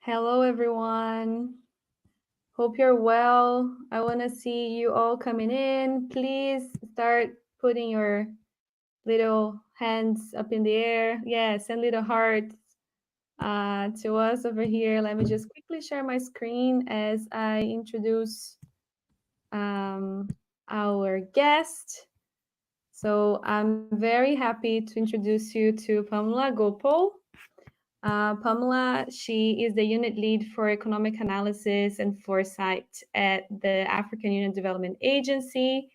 Hello, everyone. Hope you're well. I want to see you all coming in. Please start putting your little hands up in the air. Yeah, send little hearts to us over here. Let me just quickly share my screen as I introduce um, our guest. So I'm very happy to introduce you to Pamela Gopal. Pamela, she is the unit lead for economic analysis and foresight at the African Union Development Agency.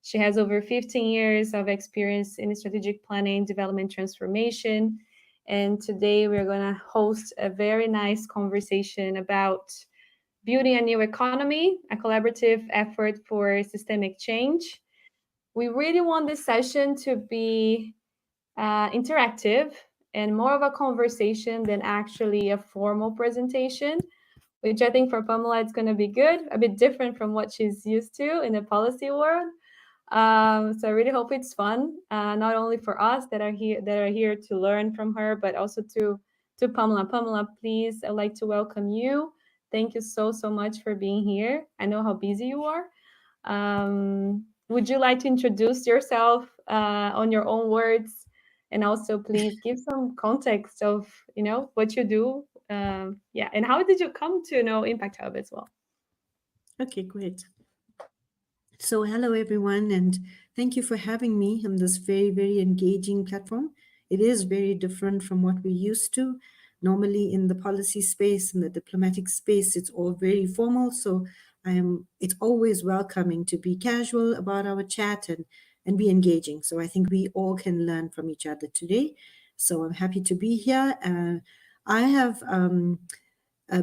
She has over 15 years of experience in strategic planning, development, transformation. And today we're going to host a very nice conversation about building a new economy, a collaborative effort for systemic change. We really want this session to be interactive and more of a conversation than actually a formal presentation, which I think for Pamela it's going to be good, a bit different from what she's used to in the policy world. So I really hope it's fun, not only for us that are here to learn from her, but also to Pamela. Pamela, please, I'd like to welcome you. Thank you so much for being here. I know how busy you are. Would you like to introduce yourself on your own words, and also please give some context of what you do, yeah, and how did you come to know Impact Hub as well? Okay, great. So, hello everyone, and thank you for having me on this very, very engaging platform. It is very different from what we're used to. Normally, in the policy space, in the diplomatic space, it's all very formal. So, it's always welcoming to be casual about our chat and be engaging. So, I think we all can learn from each other today. So, I'm happy to be here. I have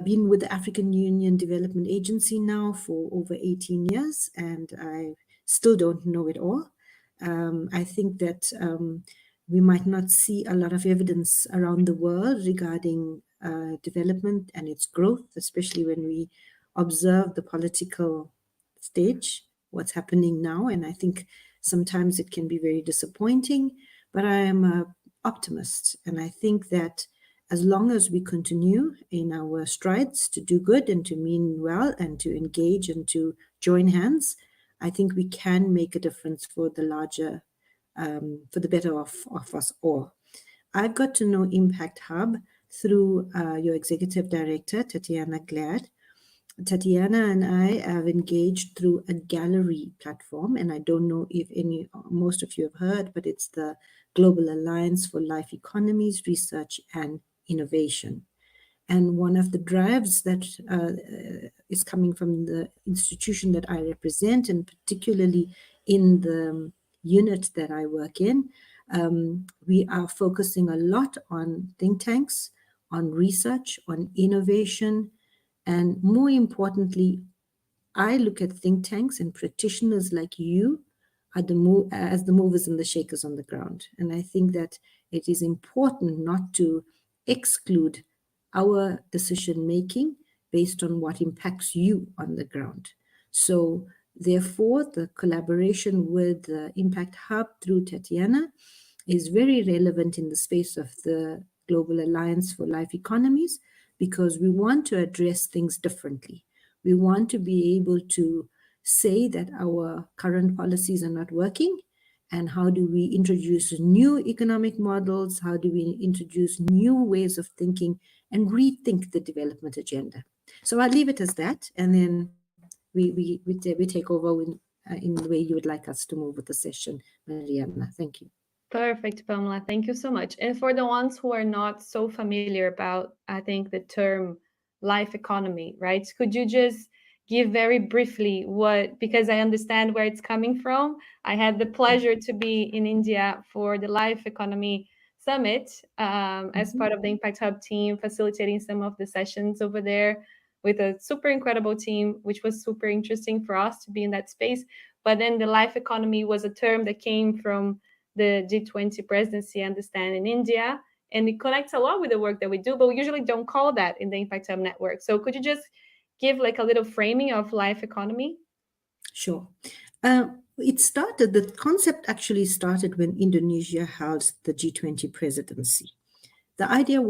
been with the African Union Development Agency now for over 18 years, and I still don't know it all. I think that we might not see a lot of evidence around the world regarding development and its growth, especially when we observe the political stage, what's happening now. And I think sometimes it can be very disappointing, but I am an optimist, and I think that as long as we continue in our strides to do good and to mean well and to engage and to join hands, I think we can make a difference for the larger, for the better of us all. I've got to know Impact Hub through your executive director, Tatiana Glad. Tatiana and I have engaged through a gallery platform, and I don't know if most of you have heard, but it's the Global Alliance for Life Economies, Research and Innovation. And one of the drives that is coming from the institution that I represent, and particularly in the unit that I work in, we are focusing a lot on think tanks, on research, on innovation, and more importantly, I look at think tanks and practitioners like you are as the movers and the shakers on the ground. And I think that it is important not to exclude our decision making based on what impacts you on the ground. So therefore, the collaboration with the Impact Hub through Tatiana is very relevant in the space of the Global Alliance for Life Economies, because we want to address things differently. We want to be able to say that our current policies are not working, and how do we introduce new economic models, how do we introduce new ways of thinking and rethink the development agenda. So I'll leave it as that, and then we take over in the way you would like us to move with the session, Mariana. Thank you. Perfect, Pamela. Thank you so much. And for the ones who are not so familiar about, I think, the term life economy, right? Could you just give very briefly because I understand where it's coming from. I had the pleasure to be in India for the Life Economy Summit as part of the Impact Hub team, facilitating some of the sessions over there with a super incredible team, which was super interesting for us to be in that space. But then the life economy was a term that came from the G20 presidency understand in India. And it connects a lot with the work that we do, but we usually don't call that in the Impact Hub network. So could you just give like a little framing of life economy? Sure. The concept actually started when Indonesia held the G20 presidency. The idea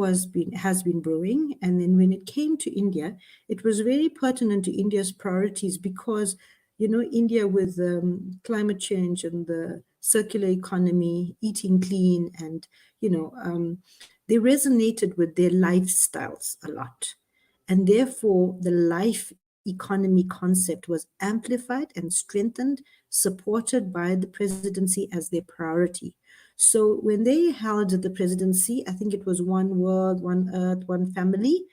has been brewing, and then when it came to India, it was very pertinent to India's priorities because, India with climate change and the circular economy, eating clean, and they resonated with their lifestyles a lot, and therefore the life economy concept was amplified and strengthened, supported by the presidency as their priority. So when they held the presidency, I think it was one world, one earth, one family.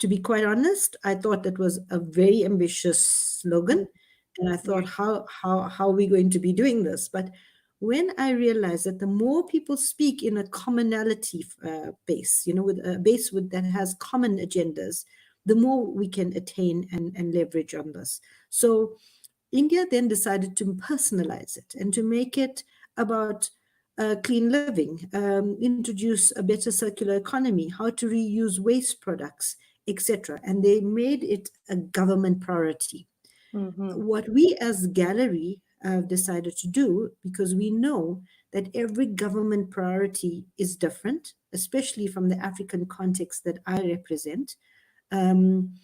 To be quite honest, I thought that was a very ambitious slogan. And I thought, Yeah. how are we going to be doing this? But when I realized that the more people speak in a commonality base, with a base that has common agendas, the more we can attain and leverage on this. So India then decided to personalize it and to make it about clean living, introduce a better circular economy, how to reuse waste products, etc. And they made it a government priority. Mm-hmm. What we as gallery have decided to do, because we know that every government priority is different, especially from the African context that I represent. Um,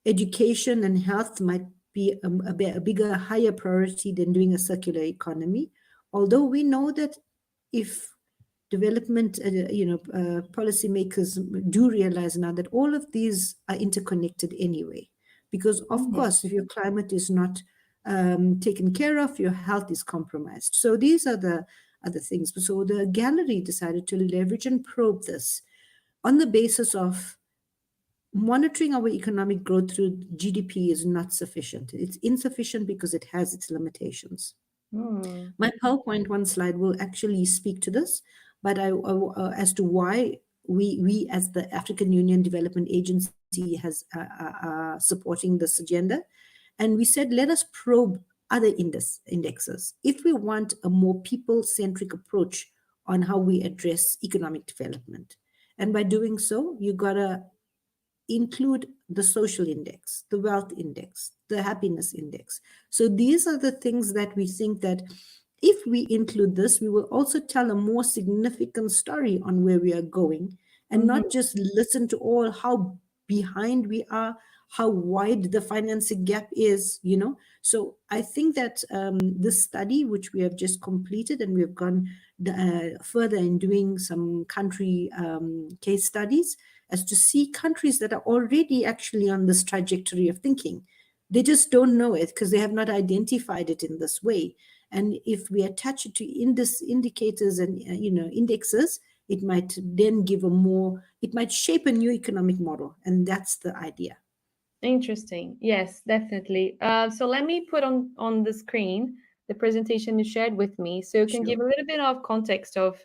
Education and health might be a bigger, higher priority than doing a circular economy. Although we know that if development, policymakers do realize now that all of these are interconnected anyway. Because, of Mm-hmm. course, if your climate is not taken care of, your health is compromised. So these are the other things. So the gallery decided to leverage and probe this on the basis of monitoring our economic growth through GDP is not sufficient. It's insufficient because it has its limitations. Mm. My PowerPoint one slide will actually speak to this, but as to why we as the African Union Development Agency has supporting this agenda, and we said let us probe other indexes if we want a more people-centric approach on how we address economic development. And by doing so, you gotta include the social index, the wealth index, the happiness index. So these are the things that we think that if we include this, we will also tell a more significant story on where we are going and Mm-hmm. not just listen to all how behind we are, how wide the financing gap is. So I think that this study, which we have just completed, and we have gone further in doing some country case studies, as to see countries that are already actually on this trajectory of thinking. They just don't know it because they have not identified it in this way. And if we attach it to indicators and indexes, it might then it might shape a new economic model. And that's the idea. Interesting. Yes, definitely. So let me put on the screen the presentation you shared with me, so you can give Sure. a little bit of context of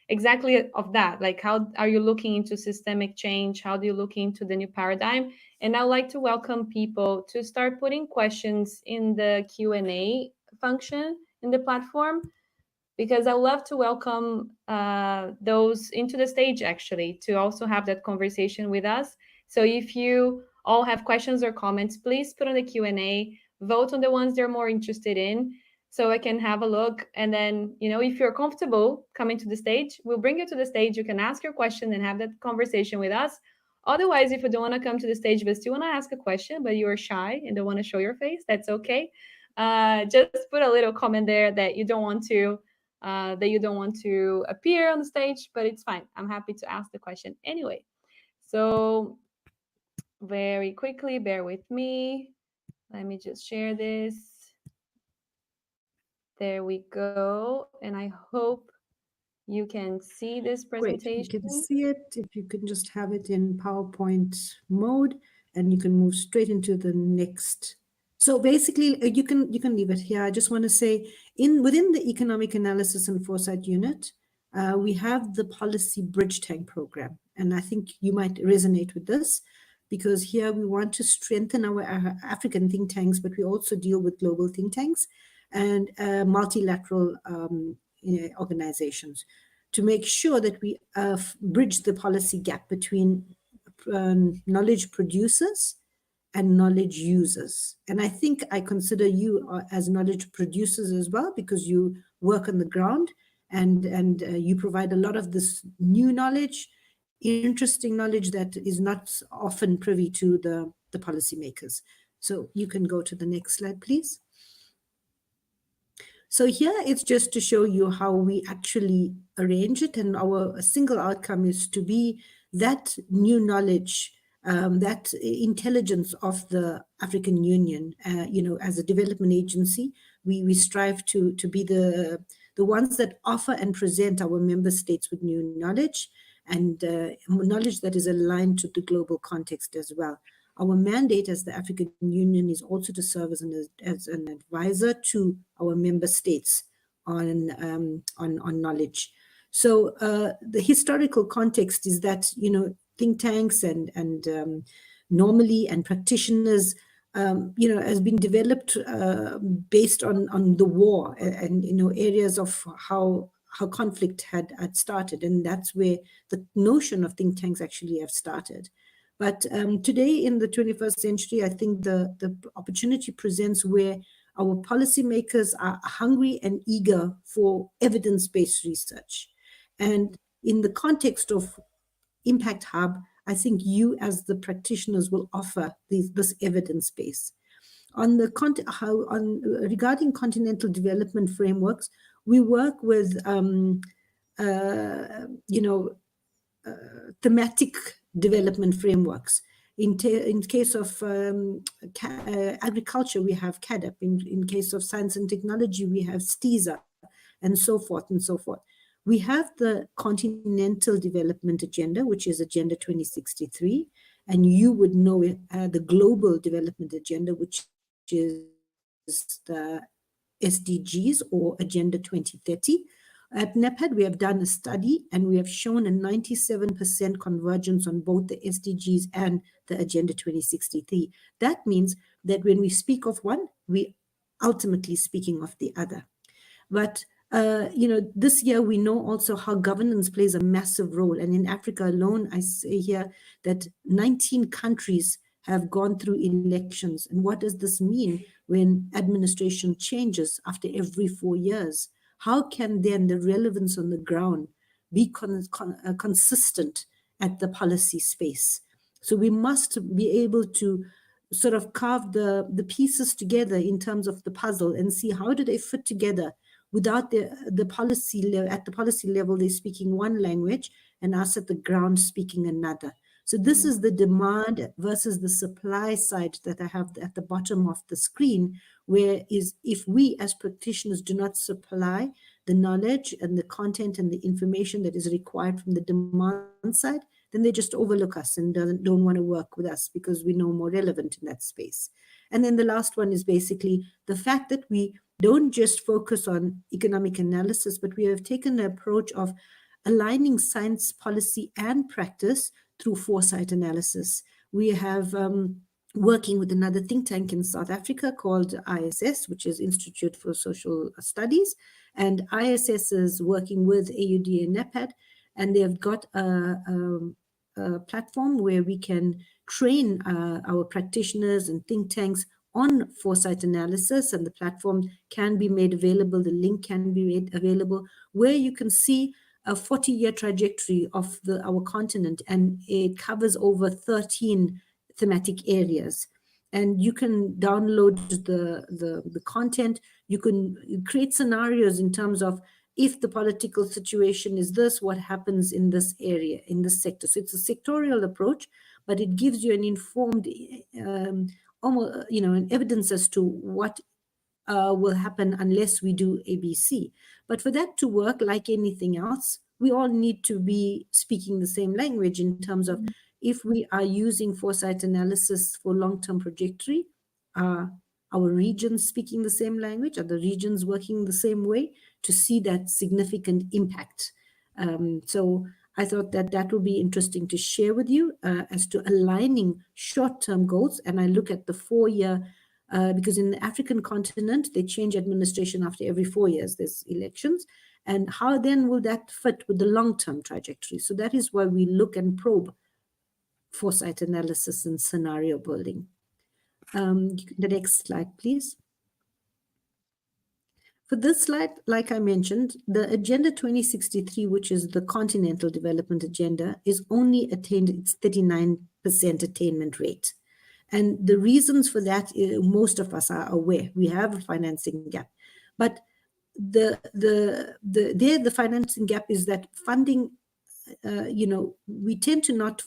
exactly of that. Like, how are you looking into systemic change? How do you look into the new paradigm? And I'd like to welcome people to start putting questions in the Q&A function in the platform, because I love to welcome those into the stage actually to also have that conversation with us. So if you all have questions or comments, please put on the Q&A, vote on the ones they're more interested in so I can have a look. And then, if you're comfortable coming to the stage, we'll bring you to the stage. You can ask your question and have that conversation with us. Otherwise, if you don't want to come to the stage but still want to ask a question, but you're shy and don't want to show your face, that's okay. Just put a little comment there that you don't want to appear on the stage, but it's fine. I'm happy to ask the question anyway. So, very quickly, bear with me. Let me just share this. There we go. And I hope you can see this Great. We presentation. can see it. If you can just have it in PowerPoint mode, and you can move straight into the next. So basically, you can leave it here. I just want to say, within the economic analysis and foresight unit, we have the policy bridge tank program, and I think you might resonate with this because here we want to strengthen our African think tanks, but we also deal with global think tanks and multilateral organizations to make sure that we bridge the policy gap between knowledge producers and knowledge users. And I think I consider you as knowledge producers as well, because you work on the ground and you provide a lot of this new knowledge, interesting knowledge that is not often privy to the policymakers. So you can go to the next slide, please. So here it's just to show you how we actually arrange it, and our single outcome is to be that new knowledge, that intelligence of the African Union. As a development agency, we strive to be the ones that offer and present our member states with new knowledge, and knowledge that is aligned to the global context as well. Our mandate as the African Union is also to serve as an advisor to our member states on knowledge. So the historical context is that think tanks and normally and practitioners has been developed based on the war and areas of how conflict had started, and that's where the notion of think tanks actually have started. But today, in the 21st century, I think the opportunity presents where our policymakers are hungry and eager for evidence-based research. And in the context of Impact Hub, I think you as the practitioners will offer this evidence base. Regarding continental development frameworks, we work with thematic development frameworks. In case of agriculture, we have CADAP. In case of science and technology, we have STISA, and so forth and so forth. We have the Continental Development Agenda, which is Agenda 2063, and you would know the Global Development Agenda, which is the SDGs or Agenda 2030. At NEPAD, we have done a study and we have shown a 97% convergence on both the SDGs and the Agenda 2063. That means that when we speak of one, we ultimately speaking of the other. But this year we know also how governance plays a massive role. And in Africa alone, I say here that 19 countries have gone through elections. And what does this mean when administration changes after every 4 years? How can then the relevance on the ground be consistent at the policy space? So we must be able to sort of carve the pieces together in terms of the puzzle and see how do they fit together without the policy at the policy level, they're speaking one language and us at the ground speaking another. So this is the demand versus the supply side that I have at the bottom of the screen, where is if we as practitioners do not supply the knowledge and the content and the information that is required from the demand side, then they just overlook us and don't want to work with us because we're no more relevant in that space. And then the last one is basically the fact that we don't just focus on economic analysis, but we have taken the approach of aligning science, policy, and practice through foresight analysis. We have working with another think tank in South Africa called ISS, which is Institute for Social Studies. And ISS is working with AUD and NEPAD, and they've got a platform where we can train our practitioners and think tanks on foresight analysis, and the platform can be made available. The link can be made available where you can see a 40-year trajectory of our continent, and it covers over 13 thematic areas. And you can download the content. You can create scenarios in terms of if the political situation is this, what happens in this area, in this sector. So it's a sectorial approach, but it gives you an informed, almost, an evidence as to what will happen unless we do ABC. But for that to work, like anything else, we all need to be speaking the same language in terms of if we are using foresight analysis for long-term trajectory, are our regions speaking the same language? Are the regions working the same way to see that significant impact? So I thought that would be interesting to share with you as to aligning short-term goals. And I look at the 4-year because in the African continent, they change administration after every 4 years, there's elections. And how then will that fit with the long-term trajectory? So that is why we look and probe foresight analysis and scenario building. The next slide, please. For this slide, like I mentioned, the Agenda 2063, which is the Continental Development Agenda, is only attained its 39% attainment rate. And the reasons for that, most of us are aware. We have a financing gap. But the financing gap is that funding, we tend to not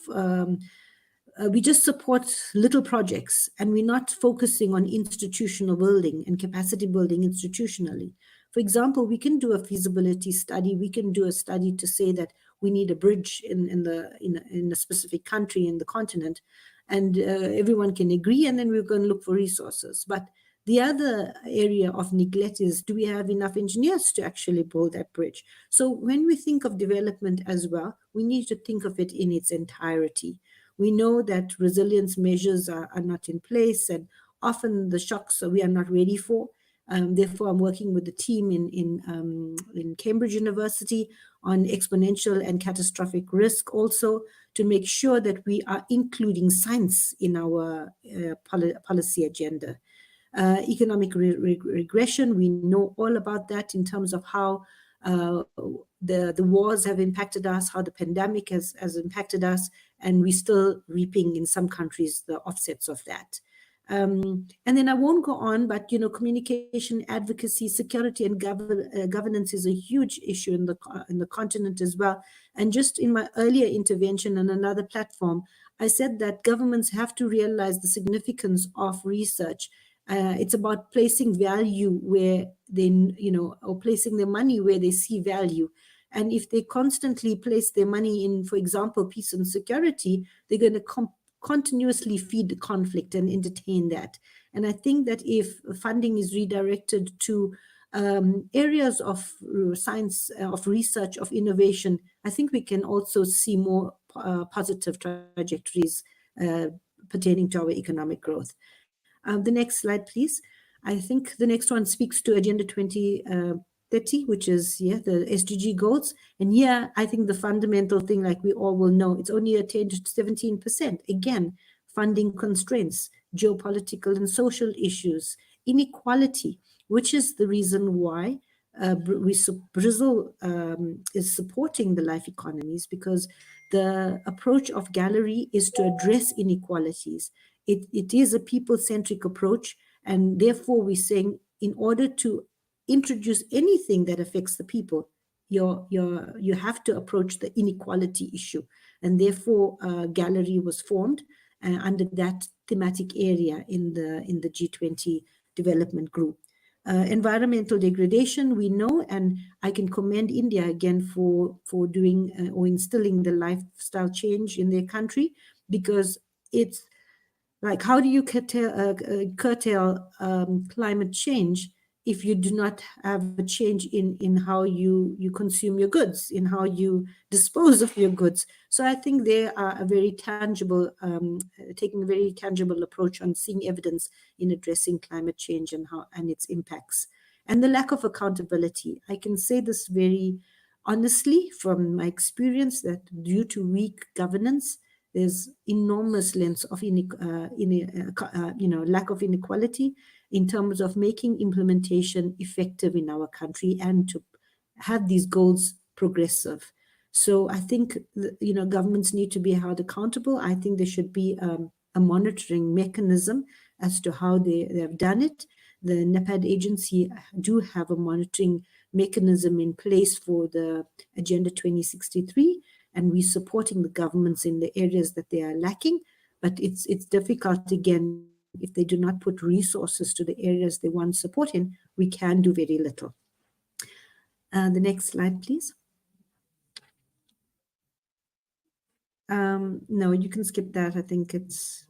we just support little projects, and we're not focusing on institutional building and capacity building institutionally. For example, we can do a feasibility study. We can do a study to say that we need a bridge in a specific country in the continent, and everyone can agree, and then we're going to look for resources. But the other area of neglect is, do we have enough engineers to actually build that bridge? So when we think of development as well, we need to think of it in its entirety. We know that resilience measures are not in place, and often the shocks we are not ready for. Therefore, I'm working with the team in Cambridge University on exponential and catastrophic risk, also to make sure that we are including science in our policy agenda. Economic regression, we know all about that in terms of how the wars have impacted us, how the pandemic has impacted us, and we're still reaping in some countries the offsets of that. And then I won't go on, but communication, advocacy, security, and governance is a huge issue in the continent as well. And just in my earlier intervention on another platform, I said that governments have to realize the significance of research. It's about placing value where they, or placing their money where they see value. And if they constantly place their money in, for example, peace and security, they're going to continuously feed the conflict and entertain that. And I think that if funding is redirected to areas of science, of research, of innovation, I think we can also see more positive trajectories pertaining to our economic growth. The next slide, please. I think the next one speaks to Agenda 2030, which is, the SDG goals. And here, I think the fundamental thing, like we all will know, it's only attained to 17%. Again, funding constraints, geopolitical and social issues, inequality, which is the reason why Brazil is supporting the life economies, because the approach of Gallery is to address inequalities. It is a people-centric approach, and therefore we're saying in order to introduce anything that affects the people, you have to approach the inequality issue. And therefore, Gallery was formed under that thematic area in the G20 development group. Environmental degradation, we know, and I can commend India again for doing or instilling the lifestyle change in their country, because it's like, how do you curtail climate change if you do not have a change in how you consume your goods, in how you dispose of your goods? So I think they are a very tangible, taking a very tangible approach on seeing evidence in addressing climate change and its impacts. And the lack of accountability. I can say this very honestly from my experience, that due to weak governance, there's enormous lengths of lack of inequality in terms of making implementation effective in our country and to have these goals progressive. So I think governments need to be held accountable. I think there should be a monitoring mechanism as to how they have done it. The NEPAD agency do have a monitoring mechanism in place for the Agenda 2063. And we're supporting the governments in the areas that they are lacking. But it's difficult, again, if they do not put resources to the areas they want support in, we can do very little. The next slide, please. No, you can skip that. I think it's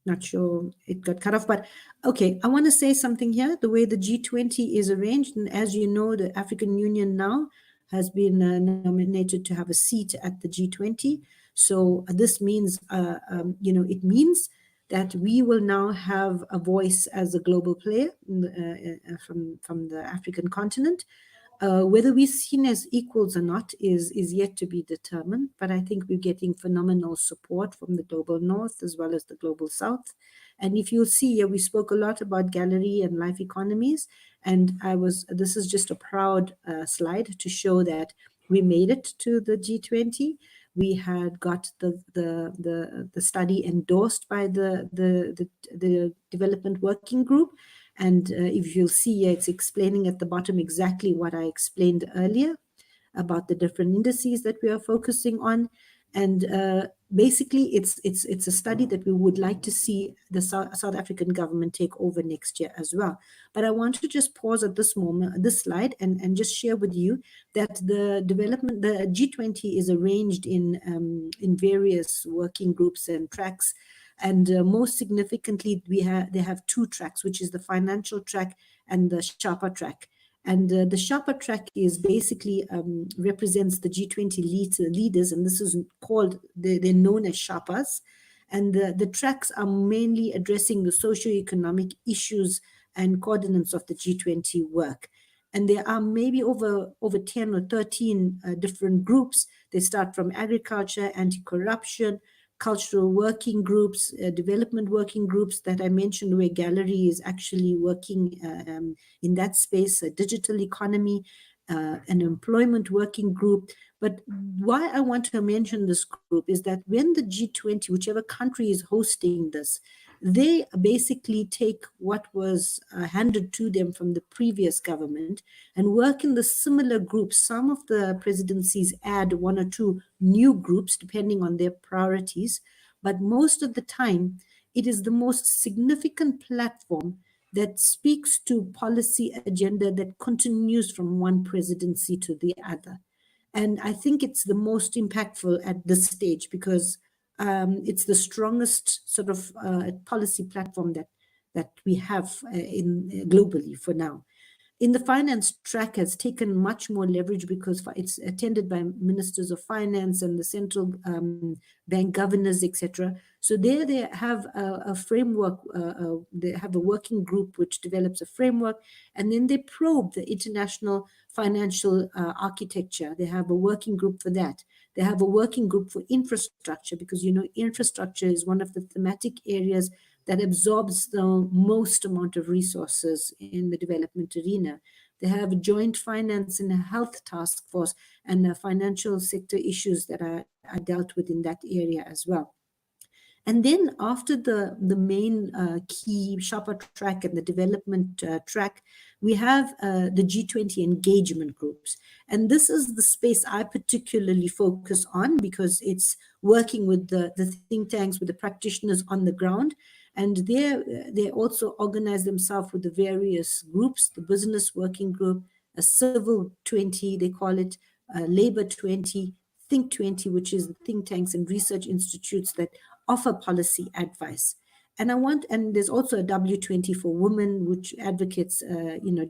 not sure it got cut off, but okay. I want to say something here. The way the G20 is arranged, and as you know, the African Union now has been nominated to have a seat at the G20. So this means, it means that we will now have a voice as a global player from the African continent. Whether we're seen as equals or not is yet to be determined, but I think we're getting phenomenal support from the global north as well as the global south. And if you'll see, we spoke a lot about gallery and life economies, and this is just a proud slide to show that we made it to the G20. We had got the study endorsed by the development working group, and if you'll see here, it's explaining at the bottom exactly what I explained earlier about the different indices that we are focusing on. And basically, it's a study that we would like to see the South African government take over next year as well. But I want to just pause at this moment, this slide, and just share with you that the G20 is arranged in various working groups and tracks. And most significantly, they have two tracks, which is the financial track and the Sharper track. And the Sharper track is basically represents the G20 leaders, and this is called, they're known as Sharpers. And the tracks are mainly addressing the socio-economic issues and coordinates of the G20 work. And there are maybe over 10 or 13 different groups. They start from agriculture, anti-corruption, cultural working groups, development working groups that I mentioned, where gallery is actually working in that space, a digital economy, an employment working group. But why I want to mention this group is that when the G20, whichever country is hosting this, they basically take what was handed to them from the previous government and work in the similar groups. Some of the presidencies add one or two new groups depending on their priorities, but most of the time it is the most significant platform that speaks to policy agenda that continues from one presidency to the other. And I think it's the most impactful at this stage because it's the strongest sort of policy platform that we have in globally for now. In the finance track has taken much more leverage because it's attended by ministers of finance and the central bank governors, etc. So there they have a framework, they have a working group which develops a framework, and then they probe the international financial architecture. They have a working group for that. They have a working group for infrastructure because, infrastructure is one of the thematic areas that absorbs the most amount of resources in the development arena. They have a joint finance and a health task force and financial sector issues that are dealt with in that area as well. And then after the main key Sharper track and the development track, we have the G20 engagement groups. And this is the space I particularly focus on because it's working with the think tanks, with the practitioners on the ground. And they also organize themselves with the various groups, the business working group, a civil 20, they call it, labor 20, think 20, which is the think tanks and research institutes that offer policy advice. And there's also a W20 for women, which advocates,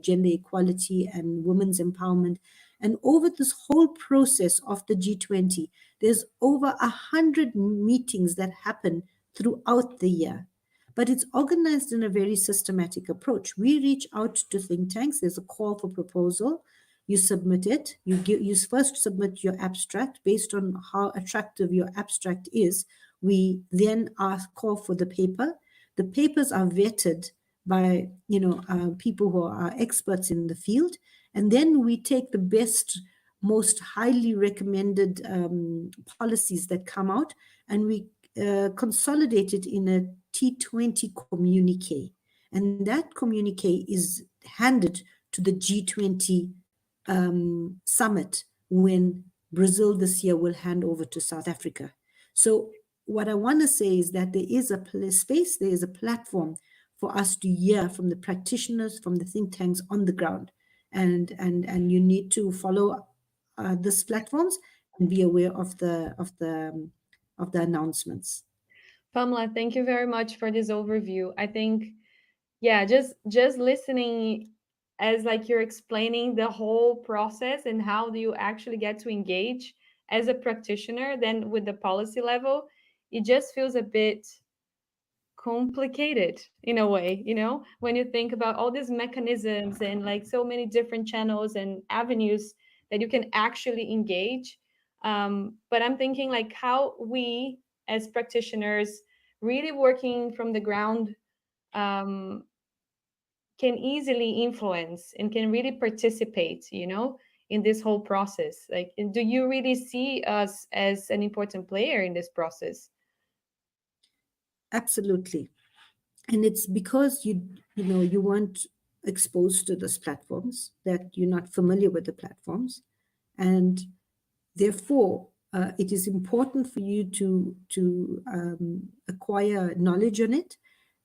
gender equality and women's empowerment. And over this whole process of the G20, there's over 100 meetings that happen throughout the year. But it's organized in a very systematic approach. We reach out to think tanks. There's a call for proposal. You submit it. You first submit your abstract based on how attractive your abstract is. We then call for the paper. The papers are vetted by people who are experts in the field, and then we take the best, most highly recommended policies that come out, and we consolidate it in a T20 communique, and that communique is handed to the G20 summit when Brazil this year will hand over to South Africa. So what I want to say is that there is a space, there is a platform for us to hear from the practitioners, from the think tanks on the ground, and you need to follow these platforms and be aware of the announcements. Pamela, thank you very much for this overview. I think, yeah, just listening as like you're explaining the whole process and how do you actually get to engage as a practitioner, then with the policy level, it just feels a bit complicated in a way, when you think about all these mechanisms and like so many different channels and avenues that you can actually engage. But I'm thinking like how we as practitioners really working from the ground um, can easily influence and can really participate, in this whole process. Like, do you really see us as an important player in this process? Absolutely. And it's because you weren't exposed to those platforms, that you're not familiar with the platforms, and therefore it is important for you to acquire knowledge on it,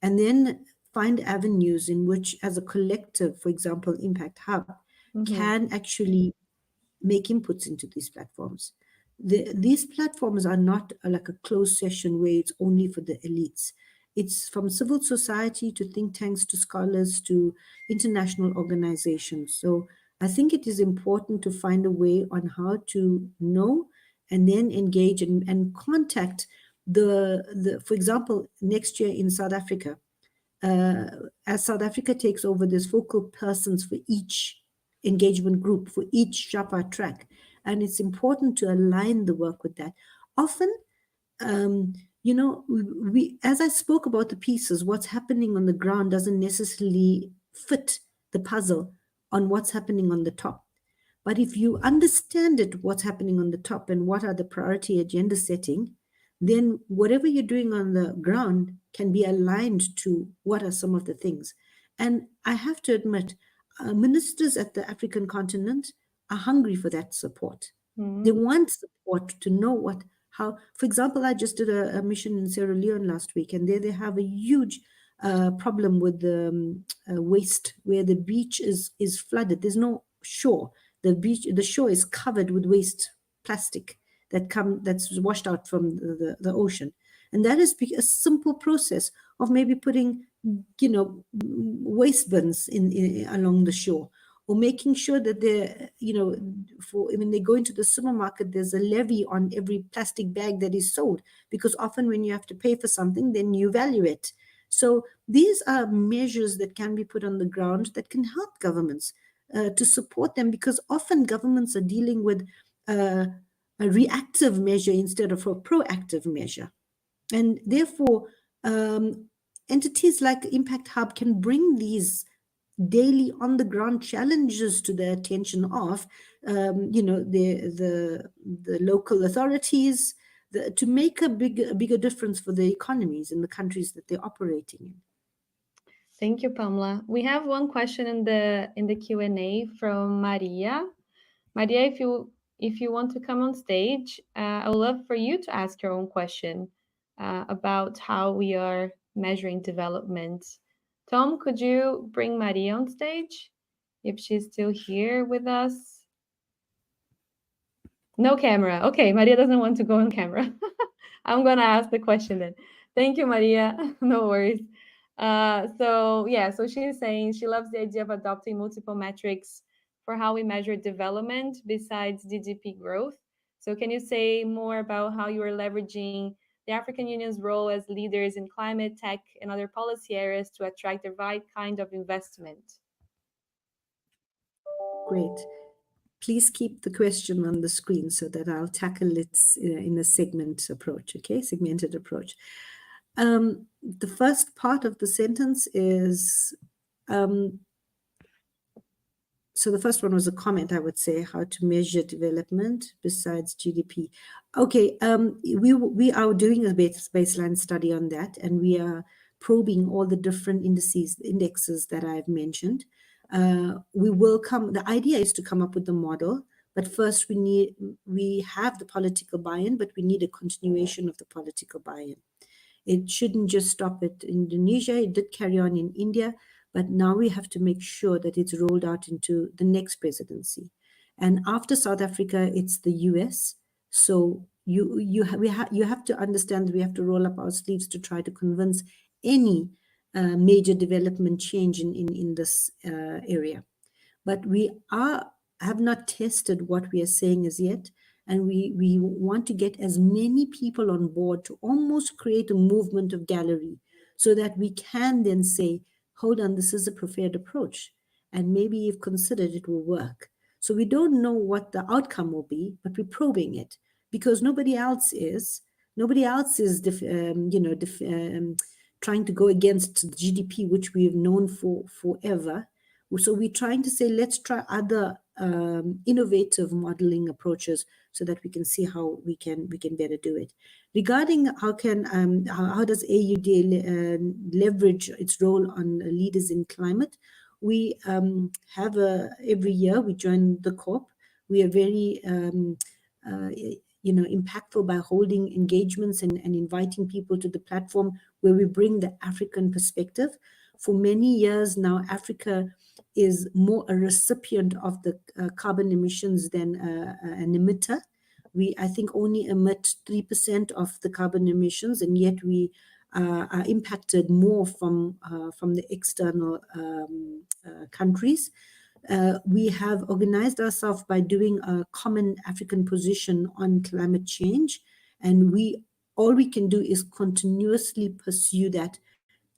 and then find avenues in which, as a collective, for example, Impact Hub, Mm-hmm. can actually make inputs into these platforms. These platforms are not like a closed session where it's only for the elites. It's from civil society to think tanks to scholars to international organizations. So I think it is important to find a way on how to know and then engage and contact for example, next year in South Africa, uh, as South Africa takes over, there's focal persons for each engagement group, for each Shapa track. And it's important to align the work with that. Often, um, as I spoke about the pieces, what's happening on the ground doesn't necessarily fit the puzzle on what's happening on the top. But if you understand it, what's happening on the top and what are the priority agenda setting, then whatever you're doing on the ground can be aligned to what are some of the things. And I have to admit, ministers at the African continent are hungry for that support. They Mm-hmm. want support to know how, for example, I just did a mission in Sierra Leone last week, and there they have a huge problem with the waste, where the beach is flooded. There's no shore. The shore is covered with waste plastic that's washed out from the ocean, and that is a simple process of maybe putting waste bins in along the shore, or making sure that they're, for when they go into the supermarket, there's a levy on every plastic bag that is sold, because often when you have to pay for something, then you value it. So these are measures that can be put on the ground that can help governments to support them, because often governments are dealing with uh, a reactive measure instead of a proactive measure. And therefore, um, entities like Impact Hub can bring these daily on the ground challenges to the attention of the local authorities, to make a bigger difference for the economies in the countries that they're operating in. Thank you, Pamela. We have one question in the Q&A from Maria. Maria, if you want to come on stage, I would love for you to ask your own question about how we are measuring development. Tom, could you bring Maria on stage if she's still here with us? No camera. Okay, Maria doesn't want to go on camera. I'm gonna ask the question then. Thank you, Maria. No worries. So she's saying she loves the idea of adopting multiple metrics for how we measure development besides GDP growth. So can you say more about how you are leveraging the African Union's role as leaders in climate, tech, and other policy areas to attract the right kind of investment? Great. Please keep the question on the screen so that I'll tackle it in a segmented approach. The first part of the sentence is, um, so the first one was a comment, I would say, how to measure development besides GDP. Okay, we are doing a baseline study on that, and we are probing all the different indexes that I've mentioned. The idea is to come up with the model, but first we have the political buy-in, but we need a continuation of the political buy-in. It shouldn't just stop at Indonesia. It did carry on in India, but now we have to make sure that it's rolled out into the next presidency. And after South Africa, it's the US. So you have to understand that we have to roll up our sleeves to try to convince any major development change in this area. But we have not tested what we are saying as yet, and we want to get as many people on board to almost create a movement of gallery. so that we can then say, hold on, this is a preferred approach. And maybe you've considered it will work. So we don't know what the outcome will be, but we're probing it because nobody else is. Nobody else is, trying to go against GDP, which we have known for forever. So we're trying to say, let's try other innovative modeling approaches so that we can see how we can better do it. Regarding how does AUD leverage its role on leaders in climate, we have every year we join the COP. We are very impactful by holding engagements and inviting people to the platform where we bring the African perspective. For many years now, Africa is more a recipient of the carbon emissions than an emitter. We, I think, only emit 3% of the carbon emissions, and yet we are impacted more from the external countries. We have organized ourselves by doing a common African position on climate change, and we all we can do is continuously pursue that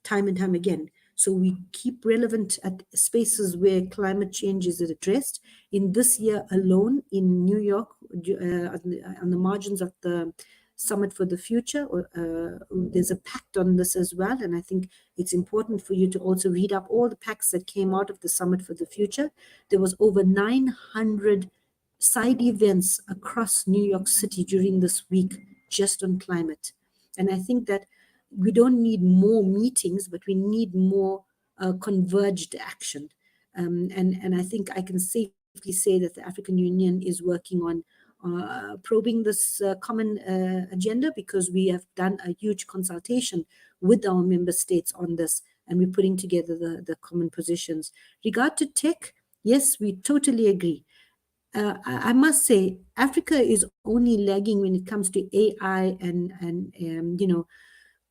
time and time again. So we keep relevant at spaces where climate change is addressed. In this year alone, in New York, on the margins of the Summit for the Future, there's a pact on this as well. And I think it's important for you to also read up all the pacts that came out of the Summit for the Future. There was over 900 side events across New York City during this week just on climate. And I think that we don't need more meetings, but we need more converged action. And I think I can safely say that the African Union is working on probing this common agenda, because we have done a huge consultation with our member states on this, and we're putting together the common positions. Regard to tech, yes, we totally agree. I must say, Africa is only lagging when it comes to AI and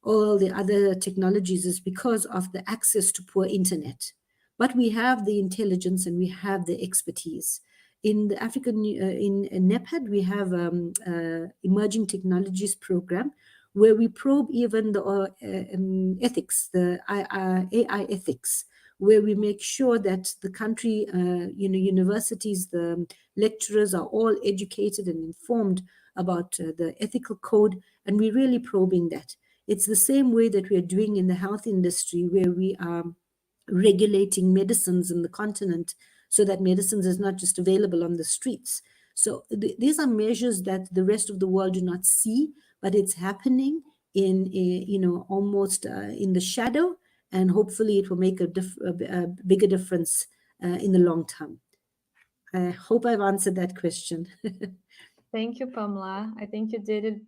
all the other technologies is because of the access to poor internet. But we have the intelligence and we have the expertise. In the in NEPAD, we have emerging technologies program where we probe even the ethics, the AI ethics, where we make sure that the country, universities, the lecturers are all educated and informed about the ethical code, and we're really probing that. It's the same way that we are doing in the health industry, where we are regulating medicines in the continent so that medicines is not just available on the streets. So these are measures that the rest of the world do not see, but it's happening in almost in the shadow, and hopefully it will make a bigger difference in the long term. I hope I've answered that question. Thank you, Pamela. I think you did it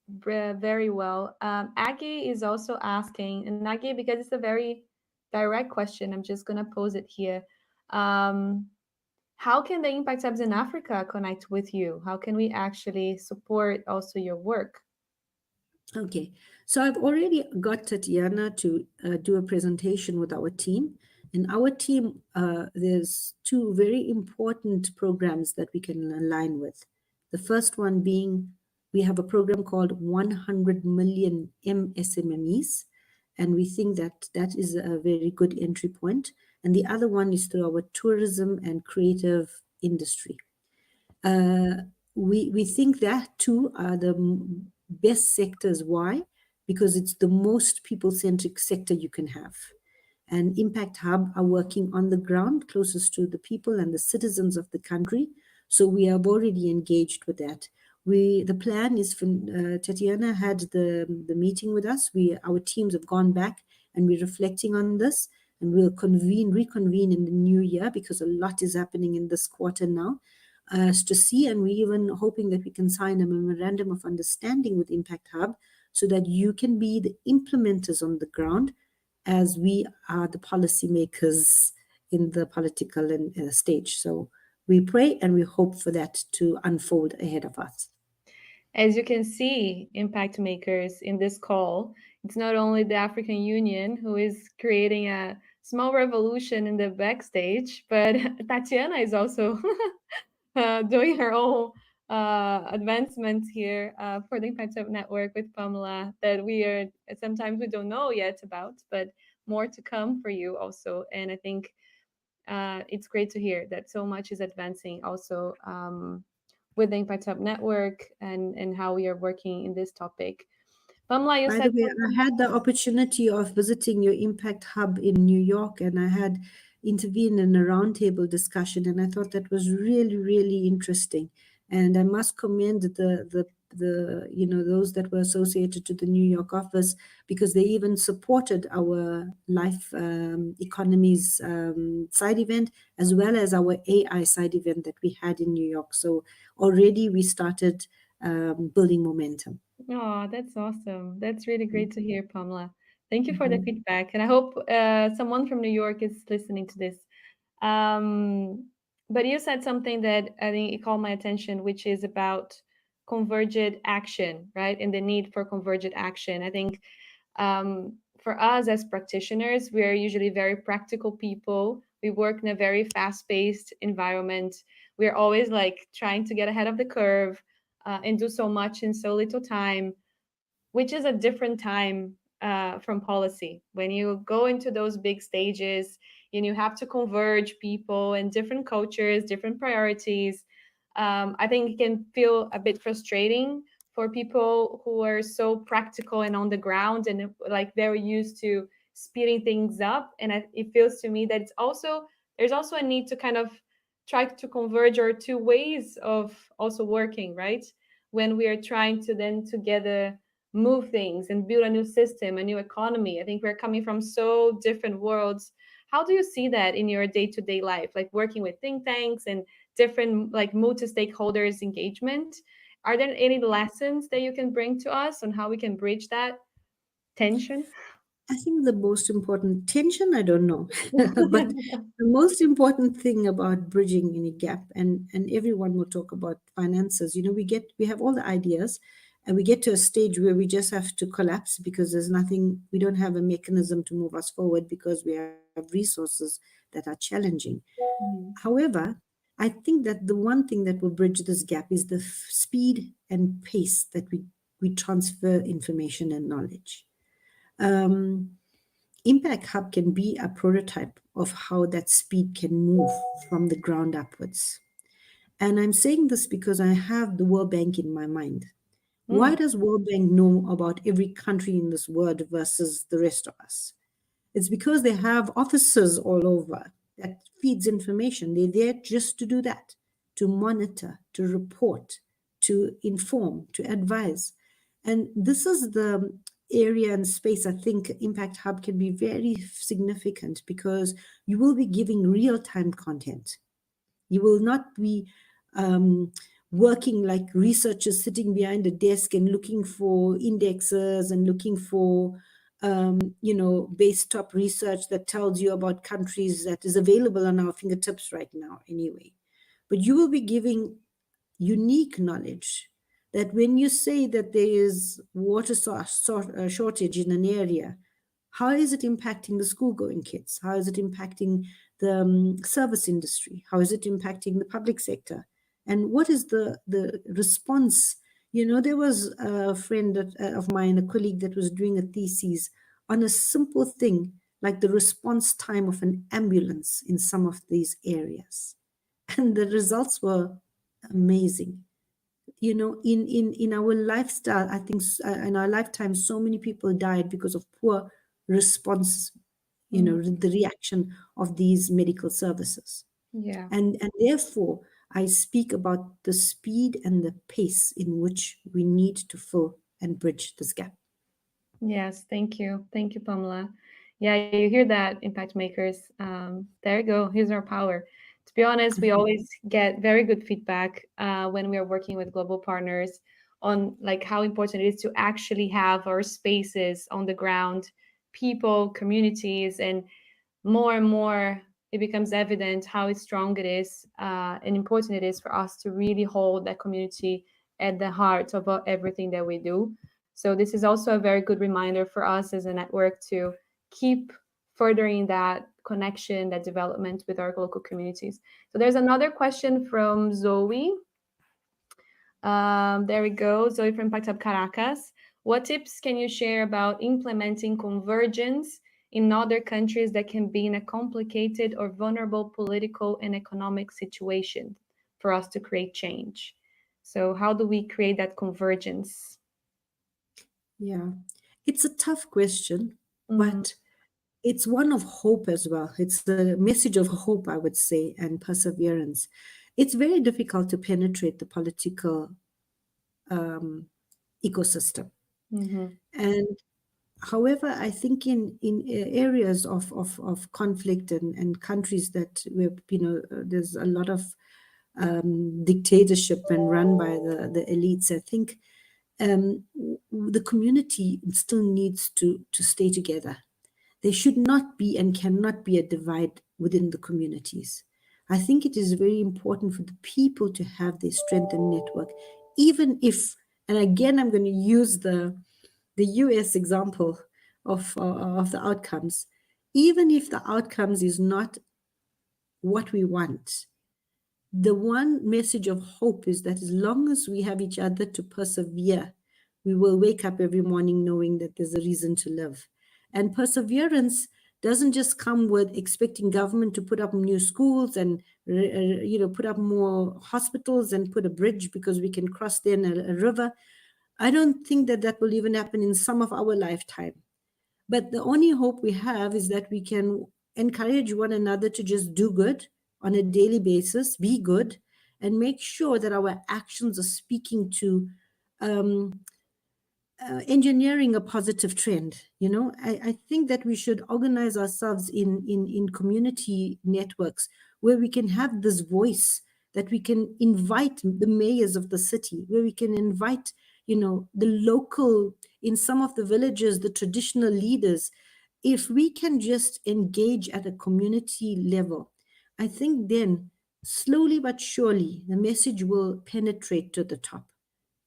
very well. Aggie is also asking, and Aggie, because it's a very direct question, I'm just going to pose it here. Um, how can the Impact Hubs in Africa connect with you? How can we actually support also your work? Okay, so I've already got Tatiana to do a presentation with our team. And our team, there's two very important programs that we can align with. The first one being, we have a program called 100 million MSMEs, and we think that that is a very good entry point. And the other one is through our tourism and creative industry. Uh, we think that too are the best sectors. Why? Because it's the most people-centric sector you can have. And Impact Hub are working on the ground closest to the people and the citizens of the country. So we have already engaged with that. The plan is for Tatiana had the meeting with us. Our teams have gone back and we're reflecting on this, and we'll reconvene in the new year, because a lot is happening in this quarter now. To see, and we're even hoping that we can sign a memorandum of understanding with Impact Hub so that you can be the implementers on the ground, as we are the policymakers in the political stage. So we pray and we hope for that to unfold ahead of us. As you can see, impact makers in this call, it's not only the African Union who is creating a small revolution in the backstage, but Tatiana is also doing her own advancements here for the Impact Hub Network with Pamela that we are sometimes we don't know yet about, but more to come for you also. And I think it's great to hear that so much is advancing also with the Impact Hub Network and how we are working in this topic. Pamela, you By the said way, something. I had the opportunity of visiting your Impact Hub in New York, and I had intervened in a roundtable discussion, and I thought that was really, really interesting. And I must commend the those that were associated to the New York office, because they even supported our life economies side event, as well as our AI side event that we had in New York. So already we started building momentum. Oh, that's awesome. That's really great to hear, Pamela. Thank you for the Mhm. feedback. And I hope someone from New York is listening to this. Um, but you said something that I think it caught my attention, which is about convergent action, right? And the need for convergent action. I think for us as practitioners, we are usually very practical people. We work in a very fast paced environment. We're always like trying to get ahead of the curve and do so much in so little time, which is a different time from policy. When you go into those big stages and you have to converge people and different cultures, different priorities, I think it can feel a bit frustrating for people who are so practical and on the ground and like very used to speeding things up. And it feels to me that there's also a need to kind of try to converge our two ways of also working, right? When we are trying to then together move things and build a new system, a new economy. I think we're coming from so different worlds. How do you see that in your day-to-day life, like working with think tanks and different like multi-stakeholders engagement? Are there any lessons that you can bring to us on how we can bridge that tension? I think the most important tension, I don't know, but the most important thing about bridging any gap, and everyone will talk about finances. We have all the ideas, and we get to a stage where we just have to collapse because there's nothing. We don't have a mechanism to move us forward because we have resources that are challenging. Mhm. However, I think that the one thing that will bridge this gap is the speed and pace that we transfer information and knowledge. Um, Impact Hub can be a prototype of how that speed can move from the ground upwards. And I'm saying this because I have the World Bank in my mind. Why Mm, does World Bank know about every country in this world versus the rest of us? It's because they have officers all over that feeds information. They're there just to do that, to monitor, to report, to inform, to advise. And this is the area and space I think Impact Hub can be very significant, because you will be giving real time content. You will not be um, working like researchers sitting behind a desk and looking for indexes and looking for, base top research that tells you about countries that is available on our fingertips right now, anyway. But you will be giving unique knowledge that when you say that there is water shortage in an area, how is it impacting the school going kids? How is it impacting the service industry? How is it impacting the public sector? And what is the response? There was a friend of mine, a colleague, that was doing a thesis on a simple thing like the response time of an ambulance in some of these areas. And the results were amazing. In our lifestyle, I think in our lifetime, so many people died because of poor response, mm, the reaction of these medical services. yeah. And therefore, I speak about the speed and the pace in which we need to fill and bridge this gap. Yes, thank you. Thank you, Pamela. Yeah, you hear that, impact makers. There you go. Here's our power. To be honest, we always get very good feedback when we are working with global partners on like how important it is to actually have our spaces on the ground, people, communities, and more it becomes evident how strong it is and important it is for us to really hold that community at the heart of everything that we do. So this is also a very good reminder for us as a network to keep furthering that connection, that development with our local communities. So there's another question from Zoe. There we go. Zoe from Impact Hub Caracas. What tips can you share about implementing convergence in other countries that can be in a complicated or vulnerable political and economic situation for us to create change? So, how do we create that convergence? Yeah, it's a tough question, Mm, but it's one of hope as well. It's a message of hope, I would say, and perseverance. It's very difficult to penetrate the political um, ecosystem. mhm, And however, I think in areas of conflict and countries that where there's a lot of dictatorship and run by the elites, I think the community still needs to stay together. There should not be and cannot be a divide within the communities. I think it is very important for the people to have their strength and network, even if, and again, I'm going to use the US example of the outcomes. Even if the outcomes is not what we want, the one message of hope is that as long as we have each other to persevere, we will wake up every morning knowing that there's a reason to live. And perseverance doesn't just come with expecting government to put up new schools and put up more hospitals and put a bridge because we can cross then a river. I don't think that that will even happen in some of our lifetime. But the only hope we have is that we can encourage one another to just do good on a daily basis, be good, and make sure that our actions are speaking to um, engineering a positive trend. I think that we should organize ourselves in community networks where we can have this voice, that we can invite the mayors of the city, where we can invite the local, in some of the villages, the traditional leaders. If we can just engage at a community level, I think then slowly but surely the message will penetrate to the top.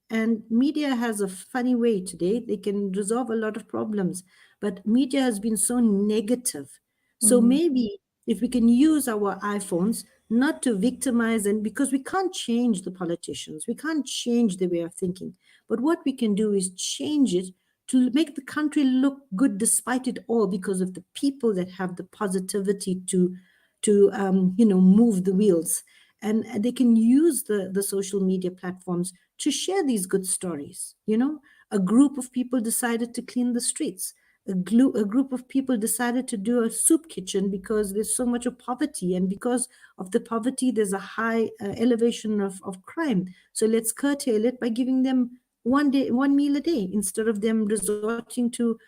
And media has a funny way today. They can resolve a lot of problems, but media has been so negative. So mhm. maybe if we can use our iPhones not to victimize, and because we can't change the politicians, we can't change the way of thinking, but what we can do is change it to make the country look good despite it all, because of the people that have the positivity to move the wheels. And they can use the social media platforms to share these good stories. A group of people decided to clean the streets. A group of people decided to do a soup kitchen because there's so much of poverty, and because of the poverty there's a high elevation of crime. So let's curtail it by giving them one meal a day instead of them resorting to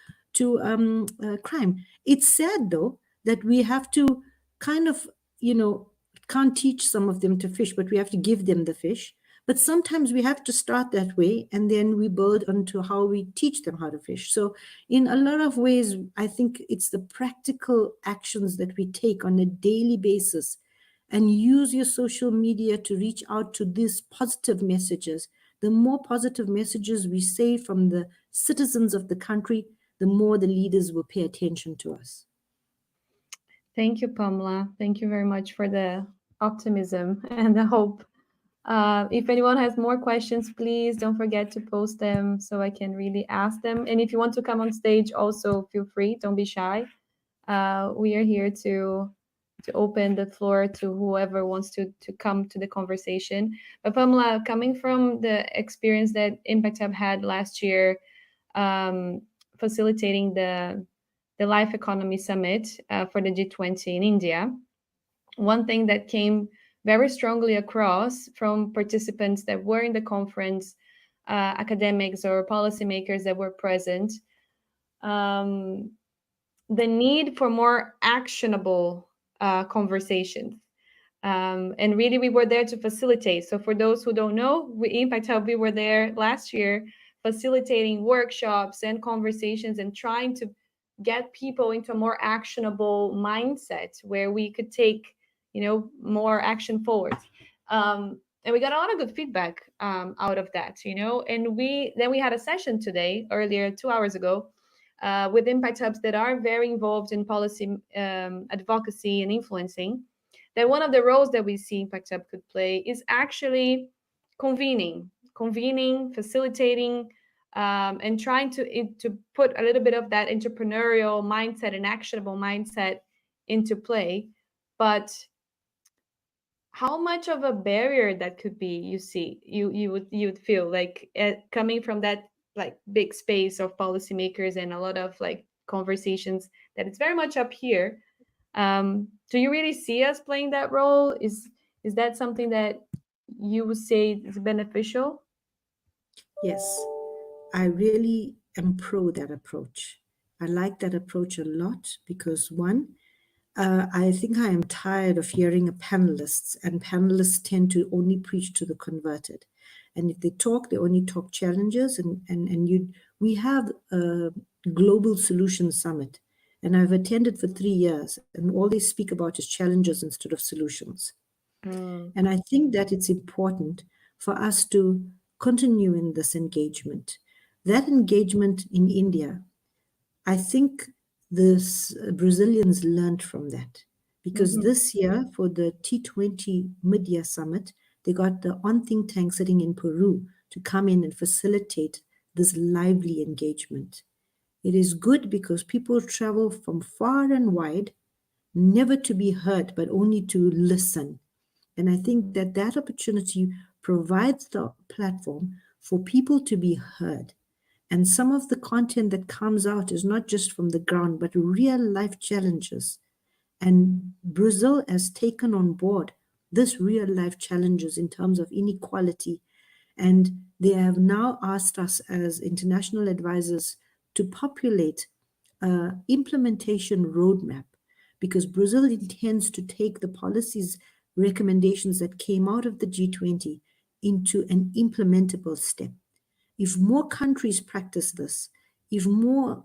crime. It's sad though that we have to kind of you know can't teach some of them to fish, but we have to give them the fish. But sometimes we have to start that way, and then we build onto how we teach them how to fish. So, in a lot of ways, I think it's the practical actions that we take on a daily basis, and use your social media to reach out to these positive messages. The more positive messages we say from the citizens of the country, the more the leaders will pay attention to us. Thank you, Pamela. Thank you very much for the optimism and the hope. If anyone has more questions, please don't forget to post them so I can really ask them. And if you want to come on stage, also feel free. Don't be shy. We are here to open the floor to whoever wants to come to the conversation. But Pamela, coming from the experience that Impact Hub had last year, um, facilitating the Life Economy Summit for the G20 in India, one thing that came very strongly across from participants that were in the conference, academics or policymakers that were present, um, the need for more actionable conversations. And really, we were there to facilitate. So, for those who don't know, we Impact Hub, we were there last year facilitating workshops and conversations and trying to get people into a more actionable mindset where we could take, more action forward. And we got a lot of good feedback out of that, And we had a session today, earlier, 2 hours ago, with impact hubs that are very involved in policy advocacy and influencing, that one of the roles that we see Impact Hub could play is actually convening convening, facilitating, and trying to put a little bit of that entrepreneurial mindset and actionable mindset into play. But how much of a barrier that could be, you see, you would feel like, coming from that like big space of policymakers and a lot of like conversations that it's very much up here. Do you really see us playing that role? Is that something that you would say is beneficial? Yes, I really am pro that approach. I like that approach a lot because one, I think I am tired of hearing panelists, and panelists tend to only preach to the converted. And if they talk, they only talk challenges. We have a global solutions summit, and I've attended for 3 years, and all they speak about is challenges instead of solutions. Mm, And I think that it's important for us to continue in this engagement. That engagement in India, I think the Brazilians learned from that because mhm, this year for the T20 mid-year summit, they got the on think tank sitting in Peru to come in and facilitate this lively engagement. It is good because people travel from far and wide, never to be heard, but only to listen. And I think that that opportunity provides the platform for people to be heard. And some of the content that comes out is not just from the ground, but real life challenges. And Brazil has taken on board this real life challenges in terms of inequality. And they have now asked us as international advisors to populate an implementation roadmap because Brazil intends to take the policies recommendations that came out of the G20 into an implementable step. If more countries practice this, if more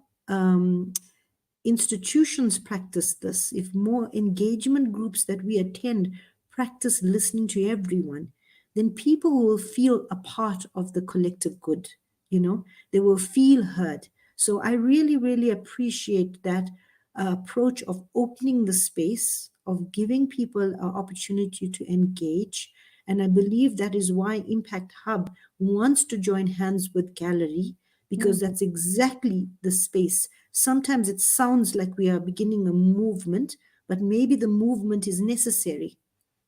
institutions practice this, if more engagement groups that we attend practice listening to everyone, then people will feel a part of the collective good. You know, they will feel heard. So I really, really appreciate that approach of opening the space, of giving people an opportunity to engage. And I believe that is why Impact Hub wants to join hands with Gallery, because mm. that's exactly the space. Sometimes it sounds like we are beginning a movement, but maybe the movement is necessary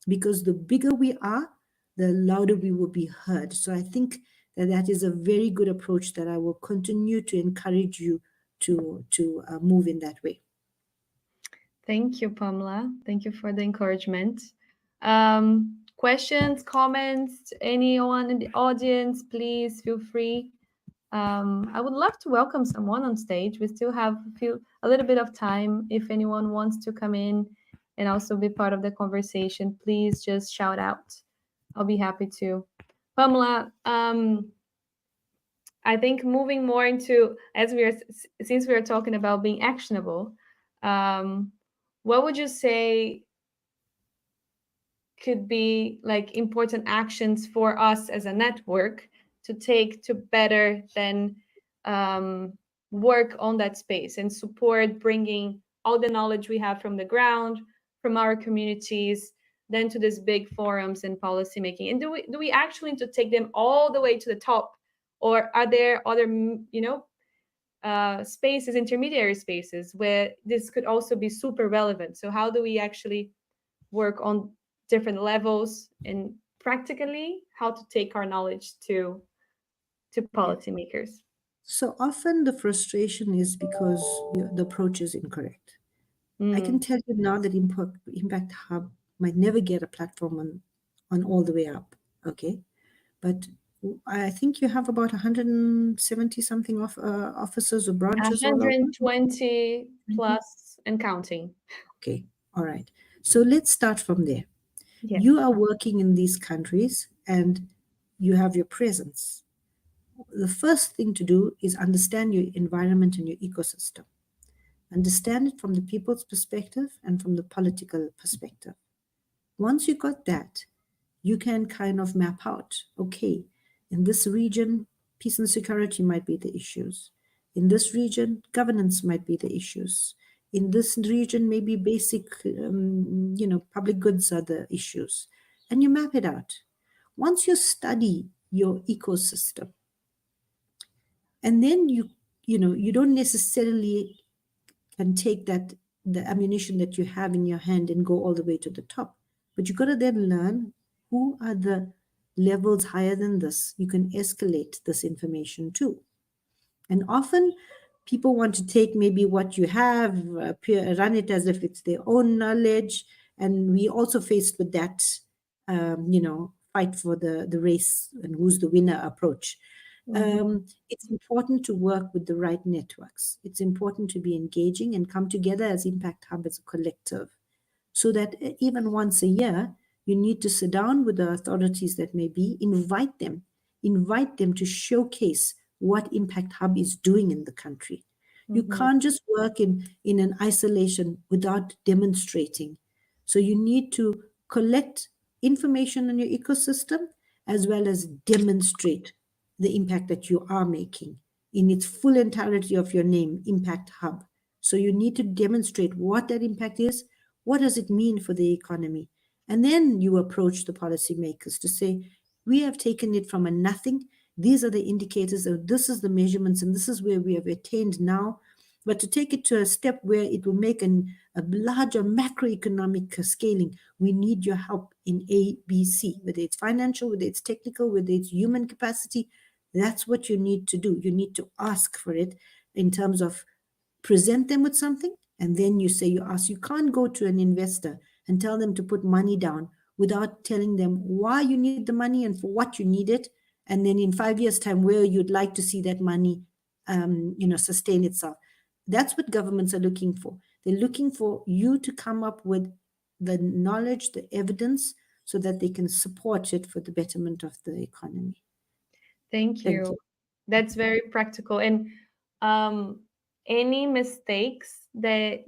because the bigger we are, the louder we will be heard. So I think that that is a very good approach that I will continue to encourage you to move in that way. Thank you, Pamela. Thank you for the encouragement. Questions, comments, anyone in the audience, please feel free. I would love to welcome someone on stage. We still have a little bit of time. If anyone wants to come in and also be part of the conversation, please just shout out. I'll be happy to. Pamela, I think moving more into, as we are, since we are talking about being actionable, um, what would you say could be like important actions for us as a network to take to better then um, work on that space and support bringing all the knowledge we have from the ground, from our communities, then to these big forums and policy making? And do we actually need to take them all the way to the top, or are there other spaces, intermediary spaces, where this could also be super relevant? So how do we actually work on different levels and practically how to take our knowledge to Yeah. policymakers? So often the frustration is because the approach is incorrect. I can Mm. tell you now that Impact Hub might never get a platform on all the way up. Okay. But I think you have about 170 something of offices or branches all over. 120 Mhm. plus and counting. Okay, all right. So let's start from there. You Yes. are working in these countries and you have your presence. The first thing to do is understand your environment and your ecosystem. Understand it from the people's perspective and from the political perspective. Once you got that, you can kind of map out, okay, in this region, peace and security might be the issues. In this region, governance might be the issues. In this region, maybe basic, public goods are the issues. And you map it out. Once you study your ecosystem. And then you don't necessarily can take that the ammunition that you have in your hand and go all the way to the top. But you got to then learn who are the levels higher than this. You can escalate this information too. And often people want to take maybe what you have, run it as if it's their own knowledge. And we also faced with that, fight for the race and who's the winner approach. Mm-hmm. It's important to work with the right networks. It's important to be engaging and come together as Impact Hub as a collective, so that even once a year, you need to sit down with the authorities that may be, invite them to showcase what Impact Hub is doing in the country. You Mm-hmm. can't just work in an isolation without demonstrating. So you need to collect information on your ecosystem as well as demonstrate the impact that you are making in its full entirety of your name, Impact Hub. So you need to demonstrate what that impact is, what does it mean for the economy? And then you approach the policymakers to say, we have taken it from a nothing. These are the indicators, or this is the measurements, and this is where we have attained now. But to take it to a step where it will make a larger macroeconomic scaling, we need your help in A, B, C, whether it's financial, whether it's technical, whether it's human capacity. That's what you need to do. You need to ask for it in terms of present them with something, and then you can't go to an investor and tell them to put money down without telling them why you need the money and for what you need it, and then in 5 years time where you'd like to see that money sustain itself. That's what governments are looking for. They're looking for you to come up with the knowledge, the evidence, so that they can support it for the betterment of the economy. Thank Thank you. you. That's very practical. And um, any mistakes that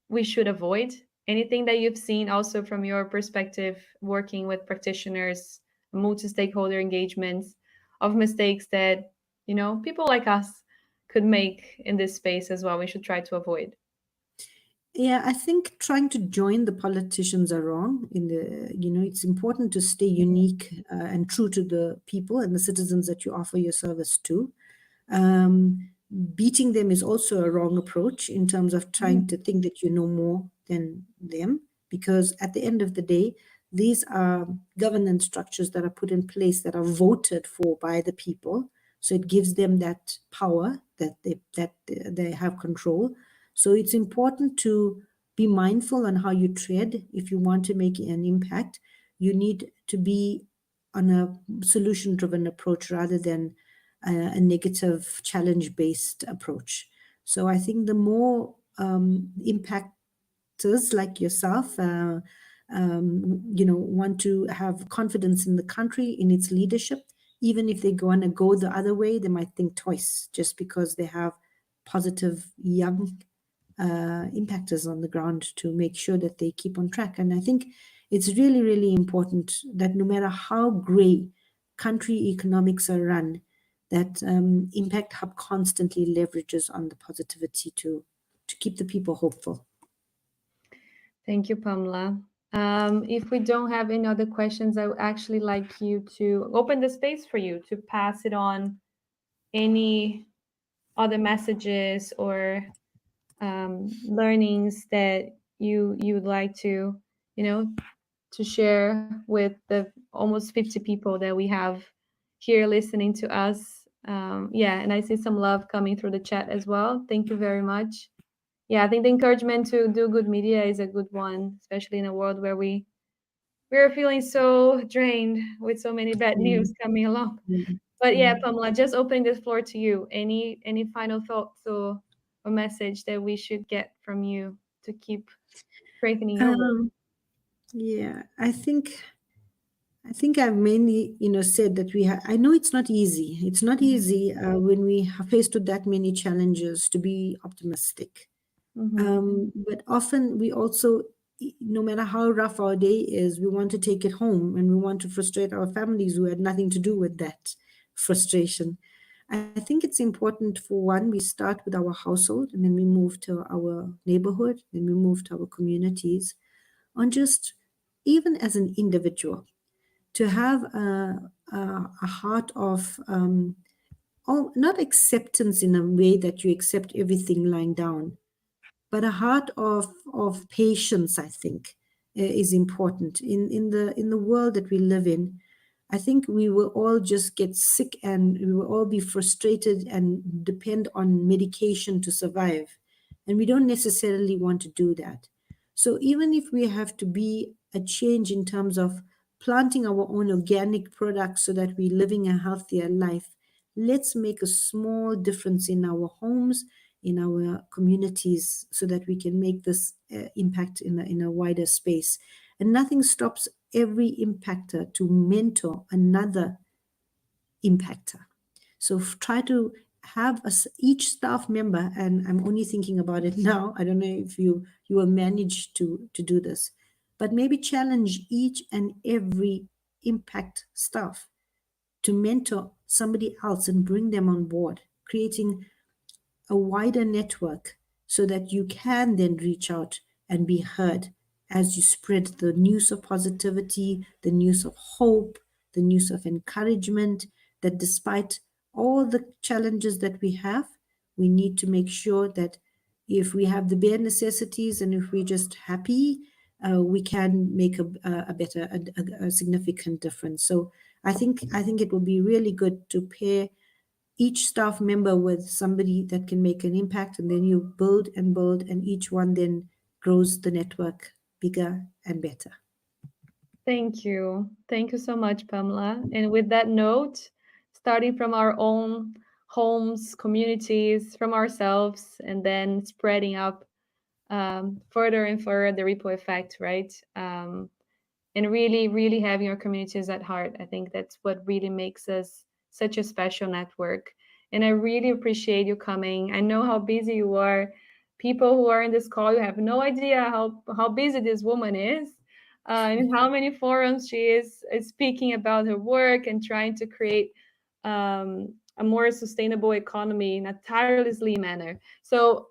we should avoid? Anything that you've seen also from your perspective, working with practitioners, multi-stakeholder engagements, of mistakes that, people like us could make in this space as well, we should try to avoid. Yeah, I think trying to join the politicians are wrong. It's important to stay unique and true to the people and the citizens that you offer your service to. Um, Beating them is also a wrong approach in terms of trying to think that you know more than them, because at the end of the day, these are governance structures that are put in place that are voted for by the people. So it gives them that power that they have control. So it's important to be mindful on how you tread. If you want to make an impact, you need to be on a solution driven approach rather than a negative challenge based approach. So I think the more impactors like yourself, want to have confidence in the country, in its leadership, even if they want to go the other way, they might think twice just because they have positive young impactors on the ground to make sure that they keep on track. And I think it's really, really important that no matter how gray country economics are run, that Impact Hub constantly leverages on the positivity to keep the people hopeful. Thank you, Pamela. If we don't have any other questions, I would actually like you to open the space for you to pass it on any other messages or learnings that you'd like to, you know, to share with the almost 50 people that we have here listening to us. Yeah, and I see some love coming through the chat as well. Thank you very much. Yeah, I think the encouragement to do good media is a good one, especially in a world where we're feeling so drained with so many bad Mm, news coming along. mm, But yeah, mm. Pamela, just opening this floor to you. Any final thoughts or message that we should get from you to keep strengthening your work? Um, yeah, I think I've mainly, said that I know it's not easy. It's not easy when we are faced with that many challenges to be optimistic. Mm-hmm. But often we also, no matter how rough our day is, we want to take it home and we want to frustrate our families who had nothing to do with that frustration. I think it's important for one, we start with our household and then we move to our neighborhood, then we move to our communities, on just even as an individual to have a heart of oh, not acceptance in a way that you accept everything lying down, but a heart of patience, I think, is important in the world that we live in. I think we will all just get sick and we will all be frustrated and depend on medication to survive, and we don't necessarily want to do that. So even if we have to be a change in terms of planting our own organic products so that we're living a healthier life, let's make a small difference in our homes, in our communities, so that we can make this impact in a wider space. And nothing stops every impactor to mentor another impactor. So try to have each staff member, and I'm only thinking about it now. I don't know if you will manage to do this, but maybe challenge each and every impact staff to mentor somebody else and bring them on board, creating a wider network so that you can then reach out and be heard as you spread the news of positivity, the news of hope, the news of encouragement, that despite all the challenges that we have, we need to make sure that if we have the bare necessities and if we're just happy, we can make a better, a significant difference. So I think it will be really good to pair each staff member with somebody that can make an impact, and then you build and build, and each one then grows the network bigger and better. Thank you. Thank you so much, Pamela. And with that note, starting from our own homes, communities, from ourselves, and then spreading up further and further the ripple effect, right? And really, really having our communities at heart. I think that's what really makes us such a special network. And I really appreciate you coming. I know how busy you are. People who are in this call, you have no idea how busy this woman is, and how many forums she is speaking about her work and trying to create a more sustainable economy in a tirelessly manner. So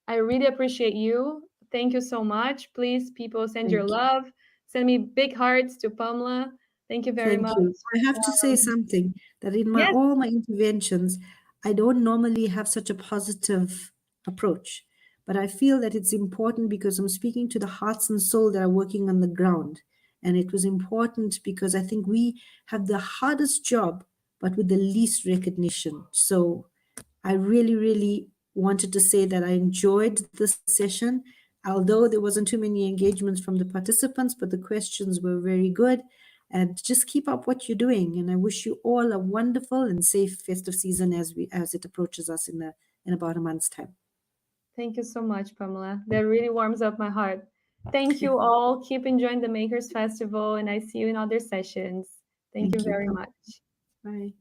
I really appreciate you. Thank you so much. Please, people, send your Thank you. love. Send me big hearts to Pamela. Thank you very Thank much. you. I have to say something that in my Yes, all my interventions, I don't normally have such a positive approach, but I feel that it's important because I'm speaking to the hearts and soul that are working on the ground. And it was important because I think we have the hardest job, but with the least recognition. So I really, really wanted to say that I enjoyed this session, although there wasn't too many engagements from the participants, but the questions were very good. And just keep up what you're doing. And I wish you all a wonderful and safe festive season as it approaches us in about a month's time. thank you so much, Pamela. That really warms up my heart. Thank you all. Keep enjoying the Makers Festival, and I see you in other sessions. Thank you Thank you. very much. Bye.